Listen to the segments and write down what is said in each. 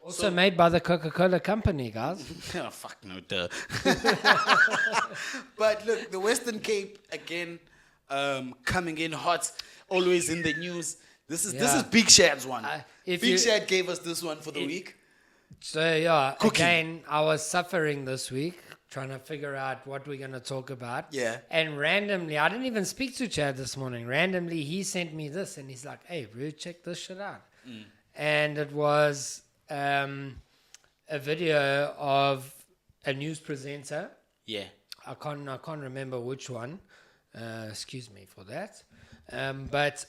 Also made by the Coca-Cola company, guys. Oh, fuck no, duh. But look, the Western Cape, again, coming in hot, always in the news. This is Big Shad's one. Big Shad gave us this one for the week. So, yeah, Cooking. again, I was suffering this week, trying to figure out what we're going to talk about. Yeah. And randomly, I didn't even speak to Chad this morning. Randomly, he sent me this, and he's like, hey, bro, check this shit out. And it was a video of a news presenter. Yeah. I can't remember which one. Excuse me for that. But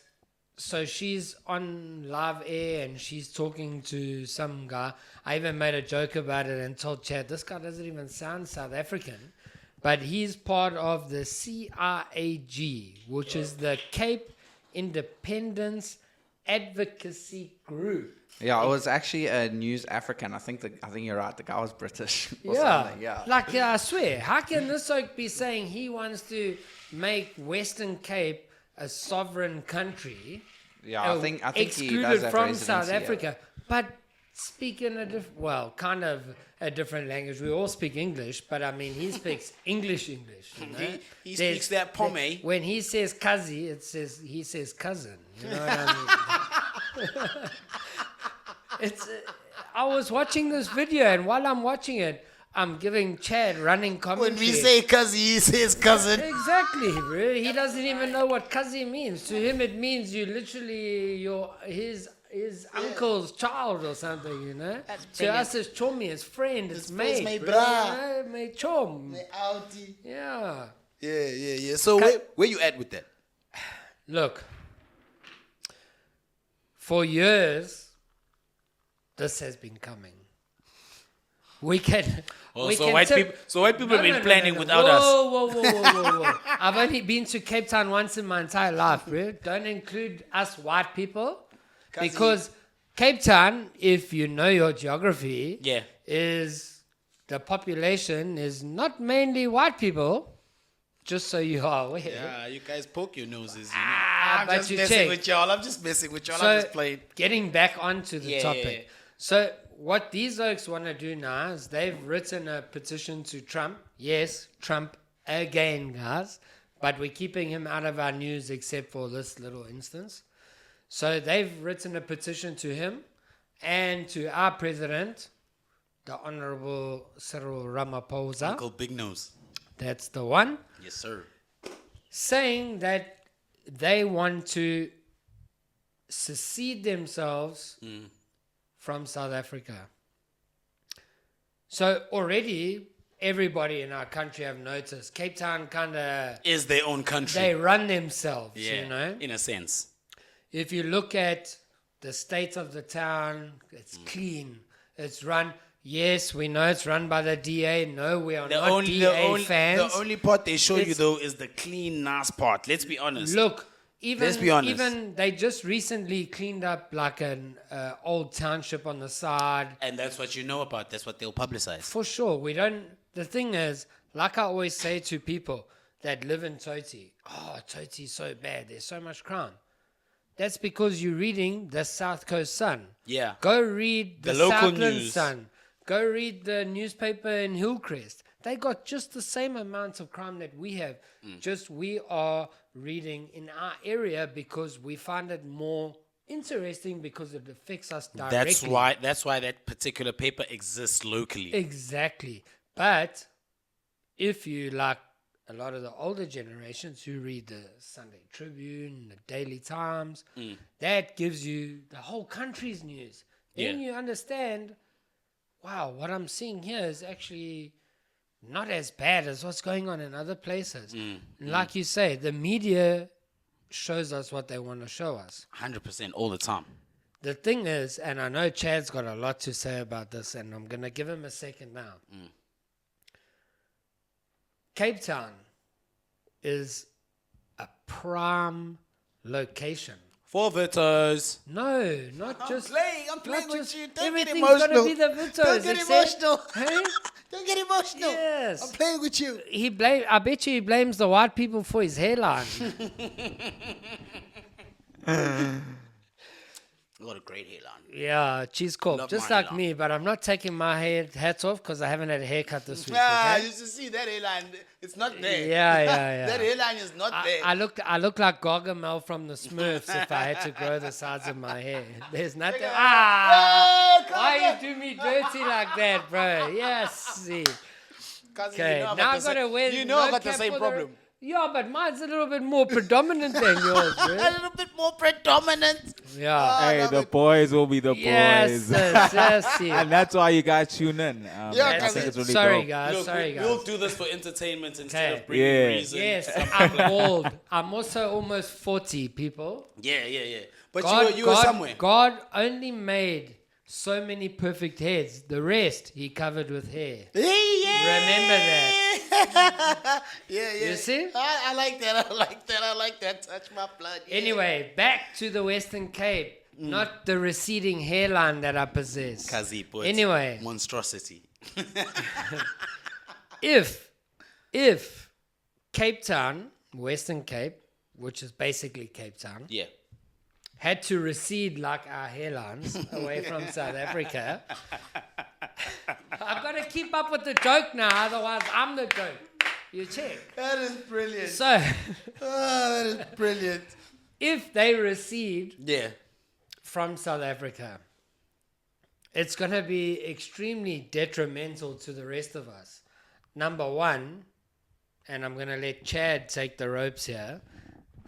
so she's on live air and she's talking to some guy. I even made a joke about it and told Chad, this guy doesn't even sound South African. But he's part of the CIAG, which is the Cape Independence Advocacy Group. Yeah, it was actually a News African. I think you're right. The guy was British. Or Yeah. something. Yeah. Like, I swear, how can this oak be saying he wants to make Western Cape a sovereign country? Yeah, I think he excluded does have from residency, South yeah. Africa, but speaking kind of a different language. We all speak English, but I mean, he speaks English. You know? He speaks that pome. When he says "kazi," he says cousin. You know what I mean? It's. I was watching this video, and while I'm watching it, I'm giving Chad running commentary. When we say cousin, he says cousin. Exactly, bro. He doesn't even know what cousin means. To him, it means you literally his uncle's child or something, you know. To us, it's chomi, it's friend, it's mate, my bro, bra. you know, mate chom. Outie. Yeah. Yeah. So where you at with that? Look, for years, this has been coming. We can. So white people have been planning without us. Whoa. I've only been to Cape Town once in my entire life, bro. Don't include us white people. Because Cape Town, if you know your geography, is the population is not mainly white people, just so you are aware. Yeah, you guys poke your noses. But I'm just you messing check. with y'all. I'm just messing with y'all. So, I'm just playing. getting back onto the topic. Yeah. So what these oaks want to do now is they've written a petition to Trump. Yes, Trump again, guys. But we're keeping him out of our news except for this little instance. So they've written a petition to him and to our president, the Honorable Cyril Ramaphosa. Uncle Big Nose. That's the one. Yes, sir. Saying that they want to secede themselves from South Africa. So already everybody in our country have noticed Cape Town kind of Is their own country. they run themselves, yeah, you know. in a sense. If you look at the state of the town, it's clean. It's run. Yes, we know it's run by the DA. No, we are not DA fans. The only part they show you though is the clean, nice part. Let's be honest. Look, Let's be honest. even they just recently cleaned up like an old township on the side. And that's what you know about. That's what they'll publicize. For sure, we don't. The thing is, like I always say to people that live in Toti, Toti's so bad. There's so much crime. That's because you're reading the South Coast Sun. Yeah. Go read the local Southland news. Sun. Go read the newspaper in Hillcrest. They got just the same amount of crime that we have. Just we are reading in our area because we find it more interesting because it affects us directly. That's why that particular paper exists locally. Exactly. But if you like a lot of the older generations who read the Sunday Tribune, the Daily Times, that gives you the whole country's news. Then you understand, wow, what I'm seeing here is actually not as bad as what's going on in other places. Like you say, the media shows us what they want to show us. 100% all the time. The thing is, and I know Chad's got a lot to say about this, and I'm going to give him a second now. Cape Town is a prime location. For Vitos. No, not just. I'm playing with just you. Don't get everything's emotional. gonna be the Vitos. Don't get except- emotional. Hey? Don't get emotional. Yes. I'm playing with you. I bet you he blames the white people for his hairline. You got a great hairline. Yeah, cheese corp. Love Just my like hairline. me, but I'm not taking my hat off because I haven't had a haircut this week. Ah, Okay? you should see that hairline. It's not there. Yeah. That hairline is not there. I look like Gargamel from the Smurfs if I had to grow the sides of my hair. There's nothing. Why you do me dirty like that, bro? Yes. See. Okay, now I gotta wear. You know I got the same problem. Yeah, but mine's a little bit more predominant than yours, bro. A little bit more predominant. Yeah. Hey, the boys will be the Yes, boys. yes, And that's why you guys tune in. Yeah, I think it's really sorry, dope. guys. Look, sorry, guys. we'll do this for entertainment instead Okay. of bringing Yeah. reason. Yes, I'm bald. I'm also almost 40, people. Yeah. But you were somewhere. God only made so many perfect heads. The rest he covered with hair. Remember that. Yeah. You see? I like that. Touch my blood. Yeah. Anyway, back to the Western Cape. Not the receding hairline that I possess. Kazi, but Anyway. monstrosity. If Cape Town, Western Cape, which is basically Cape Town, Yeah. had to recede like our hairlines away from South Africa. I've got to keep up with the joke now, otherwise I'm the joke. You check. That is brilliant. So, That is brilliant. if they recede Yeah. from South Africa, it's going to be extremely detrimental to the rest of us. Number one, and I'm going to let Chad take the ropes here,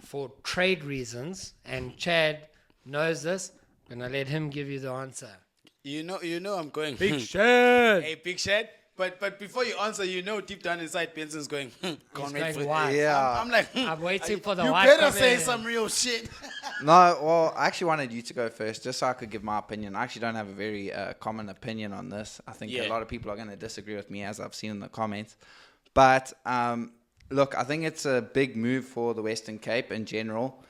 for trade reasons, and Chad knows this. I'm going to let him give you the answer. You know I'm going. Big Chad! Hey, Big Shed. But before you answer, deep down inside, Benson's going. Can't wait going for wild. Yeah. I'm like, I'm waiting for the you white better comment. say some real shit. No, well, I actually wanted you to go first, just so I could give my opinion. I actually don't have a very common opinion on this. I think a lot of people are going to disagree with me, as I've seen in the comments. But look, I think it's a big move for the Western Cape in general.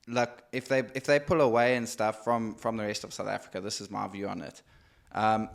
Look, if they pull away and stuff from the rest of South Africa, this is my view on it.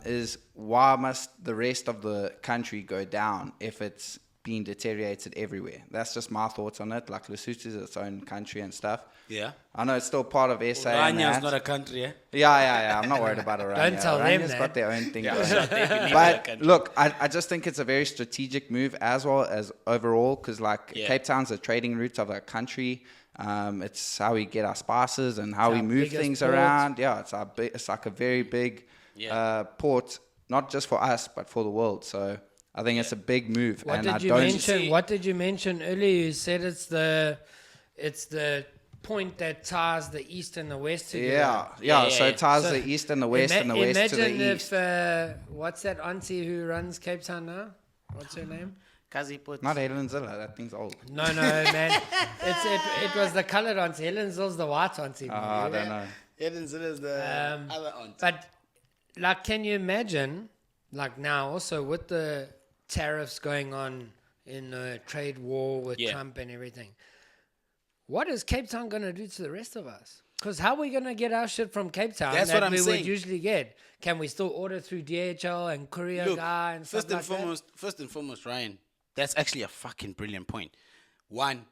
Is why must the rest of the country go down if it's being deteriorated everywhere? That's just my thoughts on it. Like Lesotho is its own country and stuff. Yeah. I know it's still part of SA. and Oranya's that. not a country, eh? Yeah. I'm not worried about Oranje. Don't tell them Oranya's that. got their own thing going. They believe in a But country. look, I just think it's a very strategic move as well as overall, because Cape Town's a trading route of our country. It's how we get our spices and how It's we our move biggest things port. around. Yeah, it's like a very big port, not just for us but for the world. So I think it's a big move. What and did I you don't mention? What did you mention earlier? You said it's the point that ties the east and the west together. Yeah. So it ties So the east and the west and the west to the Imagine east. if what's that auntie who runs Cape Town now? What's her name? Kazi put. Not Helen Zilla. That thing's old. No, man. It was the coloured auntie. Helen Zill's the white auntie. I don't know. Eden Zilla is the other aunt. But like, can you imagine, like now also with the tariffs going on in the trade war with Trump and everything, what is Cape Town going to do to the rest of us? Because how are we going to get our shit from Cape Town That's that what I'm we saying. would usually get? Can we still order through DHL and courier guy and stuff First and foremost, Ryan, that's actually a fucking brilliant point. One,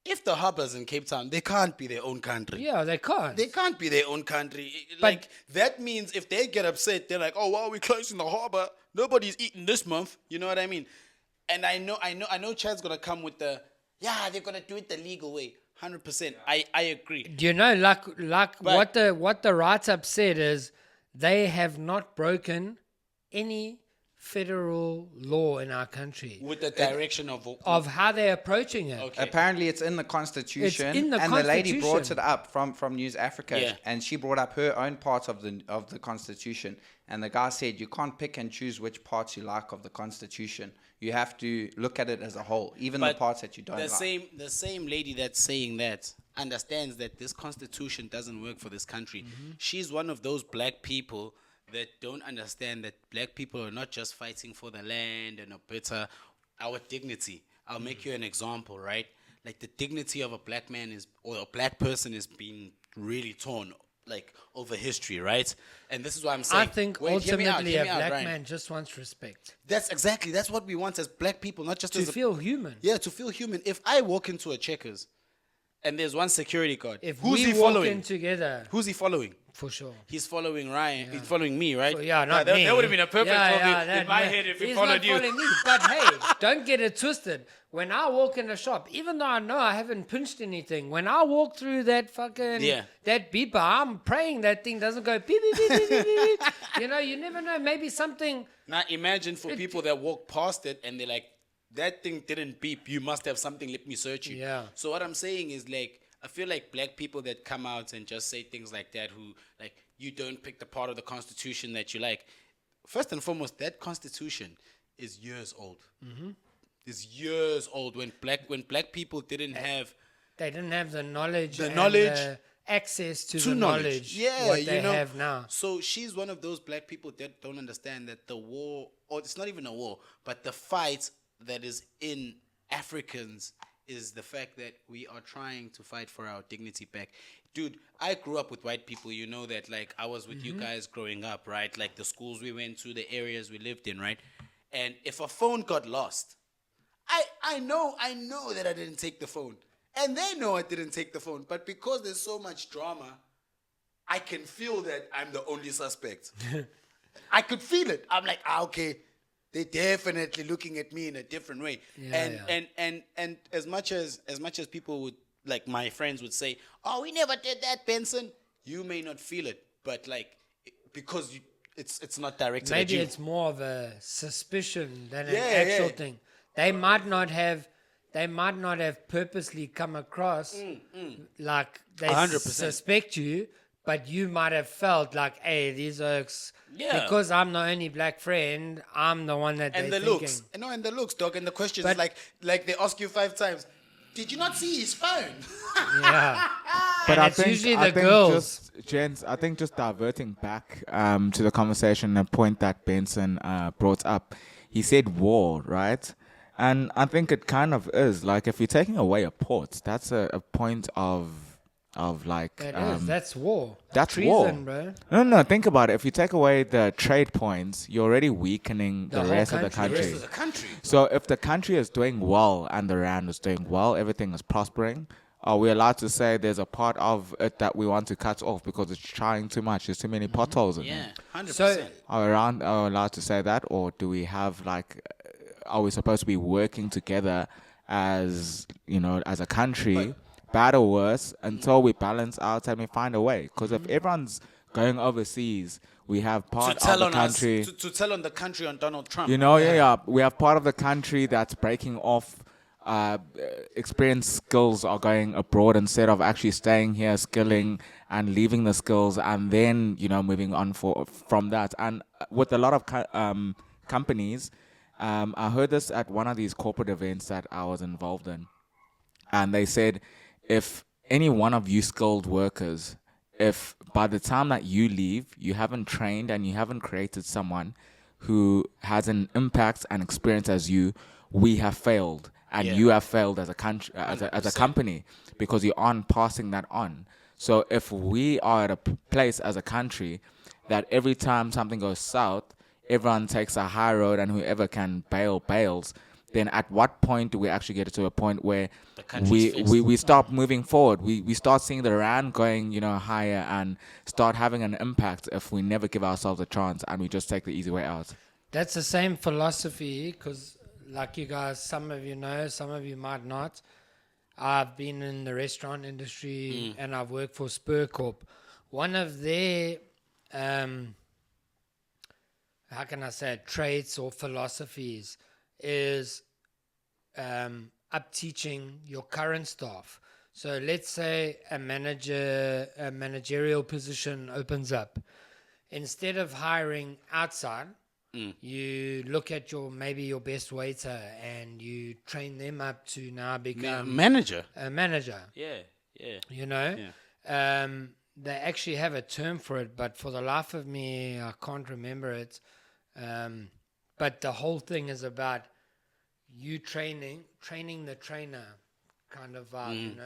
if the harbors in Cape Town, they can't be their own country. Yeah, they can't. They can't be their own country. But- That means if they get upset, they're like, "Oh, well, we're closing the harbor. Nobody's eating this month." You know what I mean? And I know Chad's gonna come with they're gonna do it the legal way. 100%. I agree. Do you know, what the write-up said is they have not broken any federal law in our country With the direction of how they're approaching it. Okay. Apparently, it's in the Constitution. It's in the and the lady brought Constitution. it up from News Africa, Yeah. and she brought up her own part of the Constitution. And the guy said, you can't pick and choose which parts you like of the Constitution. You have to look at it as a whole, even the But parts that you don't the like. The same lady that's saying that understands that this constitution doesn't work for this country. She's one of those black people that don't understand that black people are not just fighting for the land and our dignity. I'll make you an example, right? Like the dignity of a black man or a black person is being really torn, like over history, right? And this is what I'm saying. I think Wait, hear me out, ultimately hear a me out, black Ryan. man just wants respect. That's what we want as black people, not just To as feel human. yeah, to feel human. If I walk into a Checkers and there's one security guard. If Who's we he walk following? in together, Who's he following? for sure. He's following Ryan. He's following me, right? Yeah, not that, me. That would have been a perfect that- in my head if he he's followed not you. following me. But hey, don't get it twisted. When I walk in the shop, even though I know I haven't pinched anything, when I walk through that fucking that beeper, I'm praying that thing doesn't go beep beep beep beep beep. Beep. You know, you never know. Maybe something. Now imagine for people that walk past it and they're like, that thing didn't beep. You must have something. Let me search you. Yeah. So what I'm saying is like, I feel like black people that come out and just say things like that, who like, you don't pick the part of the Constitution that you like. First and foremost, that Constitution is years old. Mm-hmm. Is years old. When black people didn't have, They didn't have the knowledge, access to the knowledge. Yeah, what they have now. So she's one of those black people that don't understand that the war, or it's not even a war, but the fight that is in Africans is the fact that we are trying to fight for our dignity back. Dude, I grew up with white people, you know that, like, I was with you guys growing up, right? Like, the schools we went to, the areas we lived in, right? And if a phone got lost, I know that I didn't take the phone. And they know I didn't take the phone. But because there's so much drama, I can feel that I'm the only suspect. I could feel it. I'm like, okay, they're definitely looking at me in a different way. And as much as people would, like my friends would say, oh, we never did that, Benson. You may not feel it, but like, because it's not directed at you. Maybe it's more of a suspicion than an actual thing. They might not have purposely come across like they 100%. suspect you, but you might have felt like, hey, these oaks, because I'm the only black friend, I'm the one that and they're the thinking. looks, and the looks, dog, and the questions, like they ask you 5 times, did you not see his phone? Yeah. But And I it's think, usually I the think girls. just, gents, I think just diverting back to the conversation, a point that Benson brought up. He said war, right? And I think it kind of is. Like, if you're taking away a port, that's a point of like... That's war. That's treason, war. bro. No, think about it. If you take away the trade points, you're already weakening the whole rest of the country. The country. rest of the country. So if the country is doing well and the rand is doing well, everything is prospering, are we allowed to say there's a part of it that we want to cut off because it's trying too much? There's too many potholes in Yeah, it. 100%. So Are we allowed to say that, or do we have like? Are we supposed to be working together as as a country, bad or worse, until we balance out and we find a way? Because if everyone's going overseas, we have part of the country. To tell on the country on Donald Trump. We have part of the country that's breaking off. Experienced skills are going abroad instead of actually staying here, skilling and leaving the skills, and then moving on from that. And with a lot of companies, I heard this at one of these corporate events that I was involved in, and they said, if any one of you skilled workers, if by the time that you leave, you haven't trained and you haven't created someone who has an impact and experience as you, we have failed. And you have failed as a country, as a company, because you aren't passing that on. So if we are at a place as a country that every time something goes south, everyone takes a high road and whoever can bails, then at what point do we actually get to a point where we start moving forward? We start seeing the rand going higher and start having an impact if we never give ourselves a chance and we just take the easy way out. that's the same philosophy, because like you guys, some of you know, some of you might not. I've been in the restaurant industry and I've worked for Spur Corp. One of their, how can I say it, traits or philosophies is up-teaching your current staff. So let's say a managerial position opens up. Instead of hiring outside, you look at your best waiter and you train them up to now become manager. a manager. Yeah. They actually have a term for it, but for the life of me, I can't remember it. But the whole thing is about you training the trainer kind of vibe,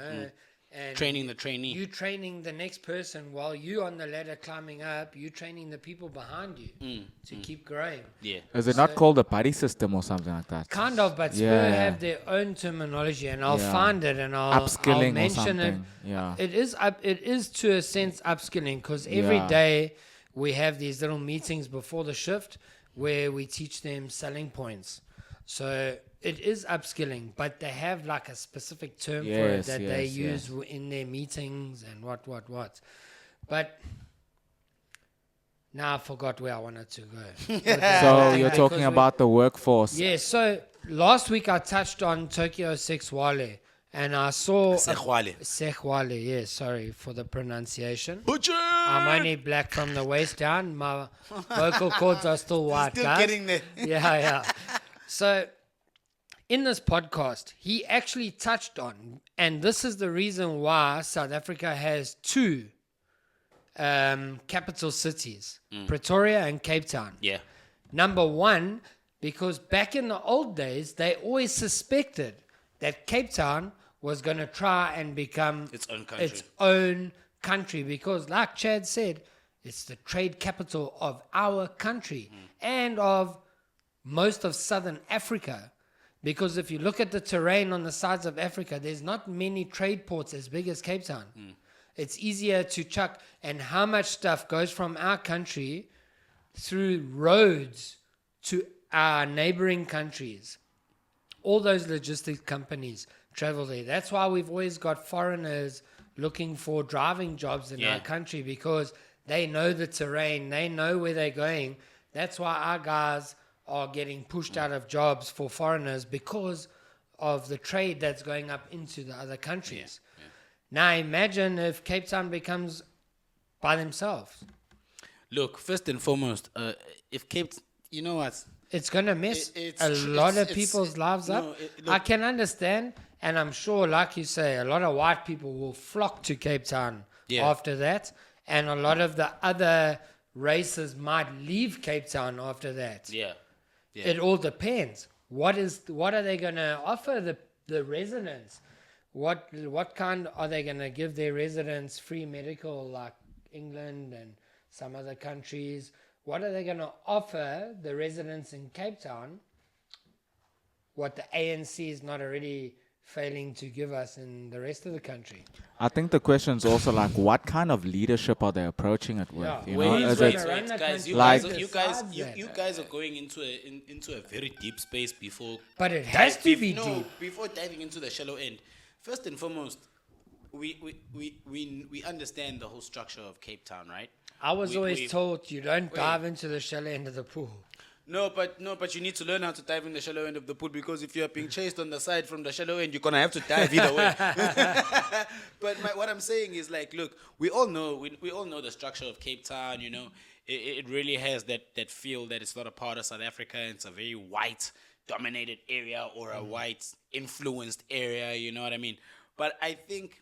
And Training the trainee. You training the next person while you on the ladder climbing up. You training the people behind you to keep growing. Yeah. Is it not called a buddy system or something like that? Kind of, but Spur have their own terminology, and I'll find it and I'll upskilling mention or it. something. Yeah. It is to a sense upskilling, because every day we have these little meetings before the shift where we teach them selling points. So it is upskilling, but they have like a specific term for it that they use in their meetings and what. But now I forgot where I wanted to go. So you're talking about the workforce. Yeah, so last week I touched on Tokyo Sexwale, and I saw... Sexwale, yeah, sorry for the pronunciation. Butcher! I'm only black from the waist down. My vocal cords are still white, Still guys. getting there. Yeah. So in this podcast, he actually touched on, and this is the reason why South Africa has two capital cities, Pretoria and Cape Town. Yeah. Number one, because back in the old days, they always suspected that Cape Town was going to try and become Its own country. Because, like Chad said, it's the trade capital of our country and of most of Southern Africa. Because if you look at the terrain on the sides of Africa, there's not many trade ports as big as Cape Town. It's easier to chuck, and how much stuff goes from our country through roads to our neighboring countries. All those logistics companies travel there. That's why we've always got foreigners looking for driving jobs in our country, because they know the terrain, they know where they're going. That's why our guys are getting pushed out of jobs for foreigners, because of the trade that's going up into the other countries. Now imagine if Cape Town becomes by themselves. Look, first and foremost, if Cape... You know what? It's going to mess a lot of people's lives up. I can understand, and I'm sure, like you say, a lot of white people will flock to Cape Town after that, and a lot of the other races might leave Cape Town after that. It all depends. What are they going to offer the residents? What kind are they going to give their residents? Free medical, like England and some other countries. What are they going to offer the residents in Cape Town? What the ANC is not already failing to give us in the rest of the country. I think the question is also like, what kind of leadership are they approaching it with? You know, is wait, it guys, like you guys are going into a very deep space before. But it has to be deep. Before diving into the shallow end. First and foremost, we understand the whole structure of Cape Town, right? I was always told you don't dive into the shallow end of the pool. No, but you need to learn how to dive in the shallow end of the pool, because if you're being chased on the side from the shallow end, you're gonna have to dive either way. But what I'm saying is, like, look, we all know the structure of Cape Town. You know, it really has that feel that it's not a part of South Africa. It's a very white dominated area or a white influenced area. You know what I mean? But I think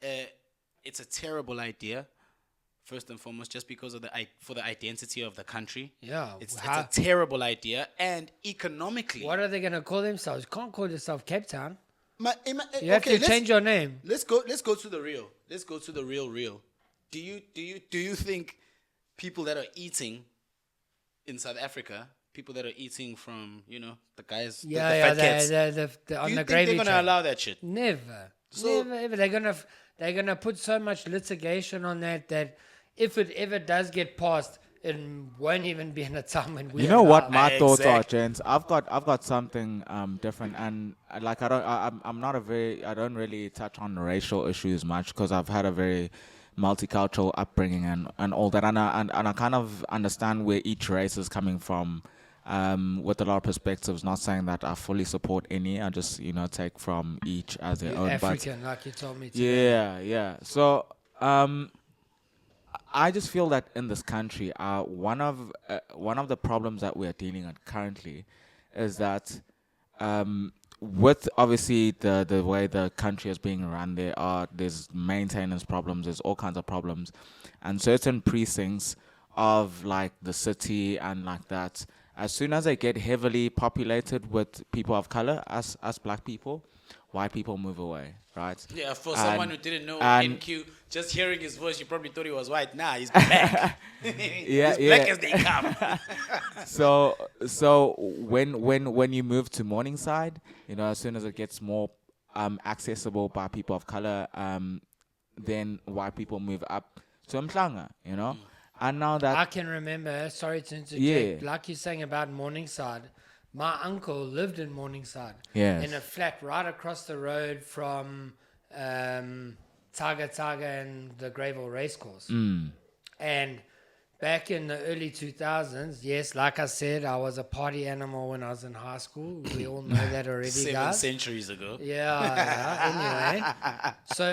it's a terrible idea. First and foremost, just because of for the identity of the country. Yeah. It's a terrible idea. And economically... What are they going to call themselves? You can't call yourself Cape Town. You have okay, to change your name. Let's go to the real. Let's go to the real. Do you think people that are eating in South Africa, people that are eating from, you know, the guys, the fat cats, on do you the think gravy they're going to train? allow that shit? Never. So- Never, ever. They're gonna put so much litigation on that if it ever does get passed, it won't even be in a time when we. You know what allow. my thoughts are, gents? I've got something different, and like I don't really touch on racial issues much, because I've had a very multicultural upbringing and all that, and I kind of understand where each race is coming from, with a lot of perspectives. Not saying that I fully support any, I just take from each as their own. African, like you told me today. Yeah. So I just feel that in this country, one of the problems that we are dealing with currently is that with obviously the way the country is being run, there's maintenance problems, there's all kinds of problems, and certain precincts of like the city and like that, as soon as they get heavily populated with people of color, us black people, white people move away, right? Yeah, for someone who didn't know and- NQ, just hearing his voice, you probably thought he was white. Nah, he's black. Yeah, he's black as they come. So when you move to Morningside, as soon as it gets more accessible by people of color, then white people move up to Mhlanga, and now that I can remember, sorry to interject, Yeah. like you're saying about Morningside, my uncle lived in Morningside. Yes. In a flat right across the road from Taga and the Greyville Racecourse. And back in the early 2000s, yes, like I said, I was a party animal when I was in high school. We all know that already, 7 guys. centuries ago. Yeah, anyway. So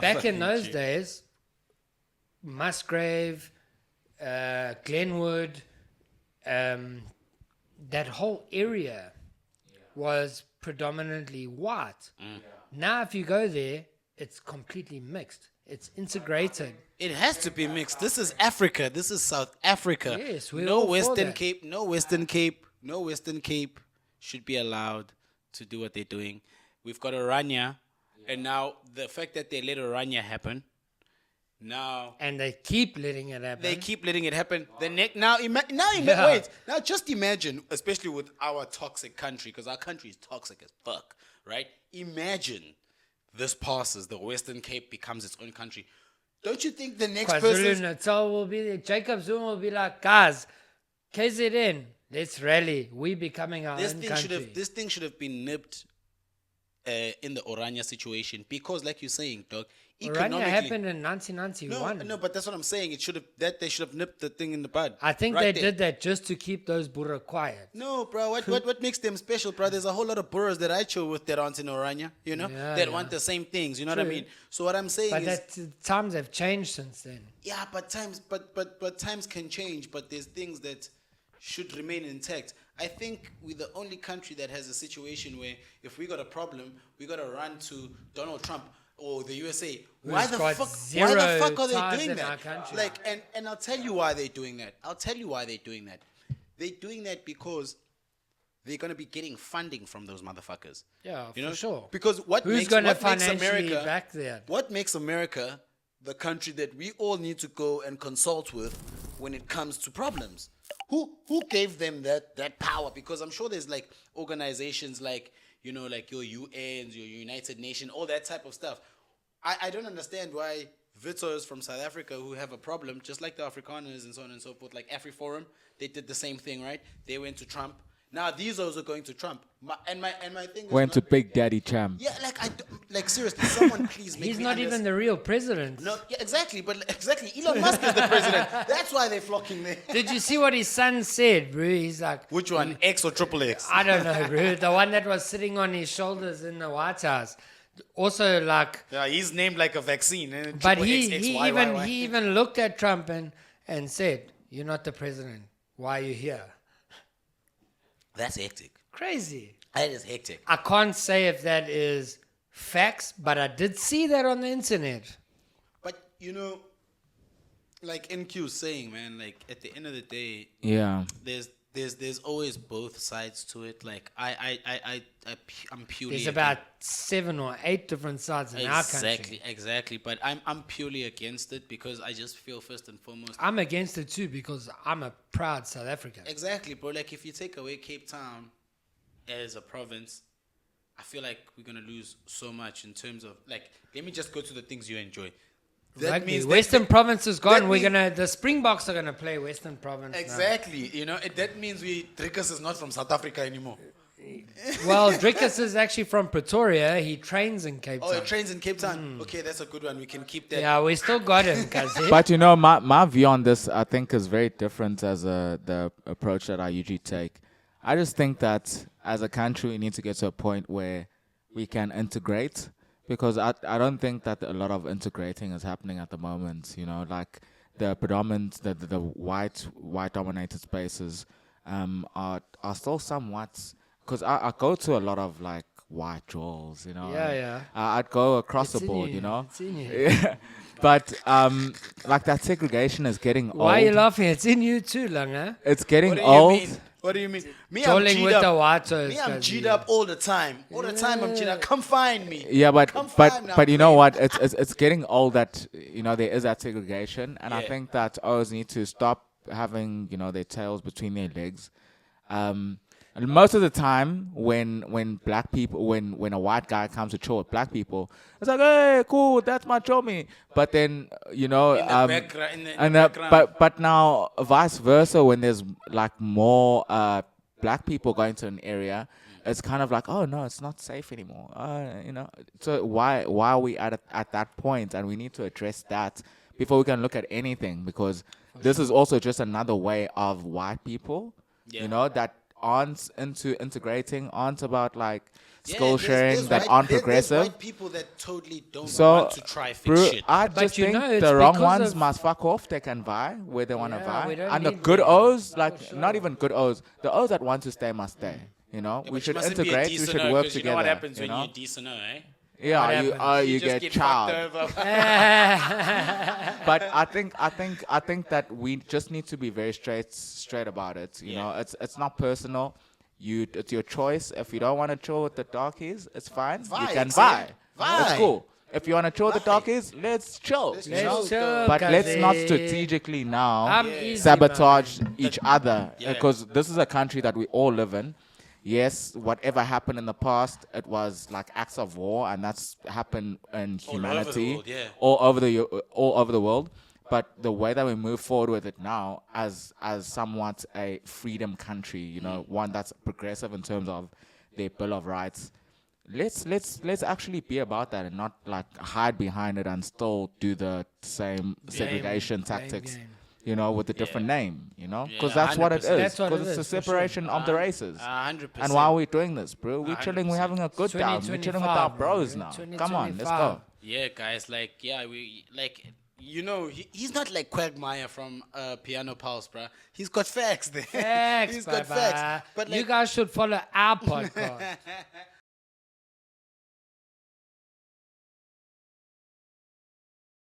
back in those days, Musgrave, Glenwood, that whole area was predominantly white. Now, if you go there, it's completely mixed. It's integrated. It has to be mixed. This is Africa. This is South Africa. Yes, we're no all for Western that. Cape. No Western Cape. No Western Cape should be allowed to do what they're doing. We've got Orania, and now the fact that they let Orania happen. Now And they keep letting it happen. they keep letting it happen. The wait. Now just imagine, especially with our toxic country, because our country is toxic as fuck, right? Imagine this passes, the Western Cape becomes its own country. Don't you think the next person? KwaZulu-Natal will be there. Jacob Zuma will be like, guys, KZN, let's rally. We becoming our own country. This thing should have been nipped in the Orania situation, because, like you're saying, dog, Orania economically. happened in 1991. No, but that's what I'm saying. They should have nipped the thing in the bud. I think right they there. did that just to keep those Burra quiet. No, bro. What makes them special, bro? There's a whole lot of Burras that I chill with that aren't in Orania, that want the same things. You know what I True. mean? So what I'm saying But is, times have changed since then. yeah, but times can change. But there's things that should remain intact. I think we're the only country that has a situation where if we got a problem, we got to run to Donald Trump or the USA. Why the got fuck zero are ties they doing in our that? country. Like, and I'll tell you why they're doing that. They're doing that because they're gonna be getting funding from those motherfuckers. Yeah, You know? for sure. Because Who's going to what makes financially America back that? what makes America the country that we all need to go and consult with when it comes to problems? Who gave them that power? Because I'm sure there's like organizations like like your UNs, your United Nations, all that type of stuff. I don't understand why Vitos from South Africa who have a problem, just like the Afrikaners and so on and so forth, like AfriForum, they did the same thing, right? They went to Trump. Now these are going to Trump. My thing is went to Big Daddy Champ. yeah, like seriously, someone please make He's me not even the real president. No, yeah, exactly, Elon Musk is the president. That's why they're flocking there. Did you see what his son said, bro? He's like, Which one, X or triple X? I don't know, bro. The one that was sitting on his shoulders in the White House. Also, like, Yeah, he's named like a vaccine. but he even looked at Trump and said, "You're not the president. Why are you here?" That's hectic. Crazy. That is hectic. I can't say if that is facts, but I did see that on the internet. But like NQ saying, man, like at the end of the day, Yeah. there's always both sides to it. Like I'm purely There's about 7 or 8 different sides in our country. Exactly. But I'm purely against it because I just feel first and foremost. I'm against it too because I'm a proud South African. Exactly, bro. Like if you take away Cape Town as a province, I feel like we're gonna lose so much in terms of like. Let me just go to the things you enjoy. Rugby. Western Province is gone. that The Springboks are gonna play Western Province. now. Exactly. That means Drickus is not from South Africa anymore. Well, Drickus is actually from Pretoria. He trains in Cape Town. Oh, he trains in Cape Town. Okay, that's a good one. We can keep that. Yeah, we still got him, Kazi. But my view on this, I think, is very different as the approach that I usually take. I just think that as a country, we need to get to a point where we can integrate, because I don't think that a lot of integrating is happening at the moment. Like the predominant, the white dominated spaces are still somewhat, because I go to a lot of like white draws, Yeah. I'd go across It's the in board, you. It's in you. But like that segregation is getting old. Why are you laughing? It's in you too, Langa. It's getting What do you old. mean? What do you mean? Me, I'm Trolling G'd with up. the waters. Me, I'm G'd up all the time. All the time, I'm G'd up. Come find me. Yeah, Come find me. but you know what? It's getting old that there is that segregation, and I Yeah. think that O's need to stop having their tails between their legs. And most of the time, when black people, when a white guy comes to chill with black people, it's like, hey, cool, that's my chommy. But then In the background. but now vice versa, when there's like more black people going to an area, it's kind of like, oh no, it's not safe anymore. So why are we at that point? And we need to address that before we can look at anything, because this is also just another way of white people, that aren't into integrating, aren't about like skill sharing, that aren't progressive. There's white people that totally don't So, want to try fix shit. I But just you think know, it's the wrong because ones of- must fuck off. They can buy where they want to Yeah, we buy. don't And the need good them. O's, like, not even good O's, the O's that want to stay must stay. We But should you mustn't be a integrate, we decent should O, work 'cause together. You know what happens when know? you're a decent O, eh? Yeah, you just get fucked chowed. over. But I think that we just need to be very straight about it. You know, it's not personal. It's your choice. If you don't want to chill with the darkies, it's fine. You can buy. It's cool. If you want to chill with the darkies, let's chill. Let's you know? chill, But let's not Kazi. strategically now I'm easy, sabotage man. each other, Yeah. because this is a country that we all live in. Yes, whatever happened in the past, it was like acts of war, and that's happened in humanity world, yeah. all over the world. But the way that we move forward with it now, as somewhat a freedom country, one that's progressive in terms of their Bill of Rights, let's actually be about that and not like hide behind it and still do the same segregation tactics. game. With a different name, because Yeah, that's what it 100%. is. That's what Because it it's a is, for sure. separation of the races. 100%. And why are we doing this, bro? We're chilling. We're 100%. having a good time. We're chilling with our 2025, bros man. now. Come on, let's go. Yeah, guys, he's not like Quagmire from Piano Pulse, bruh. He's got facts there. Facts, He's got Baba. facts. But you guys should follow our podcast.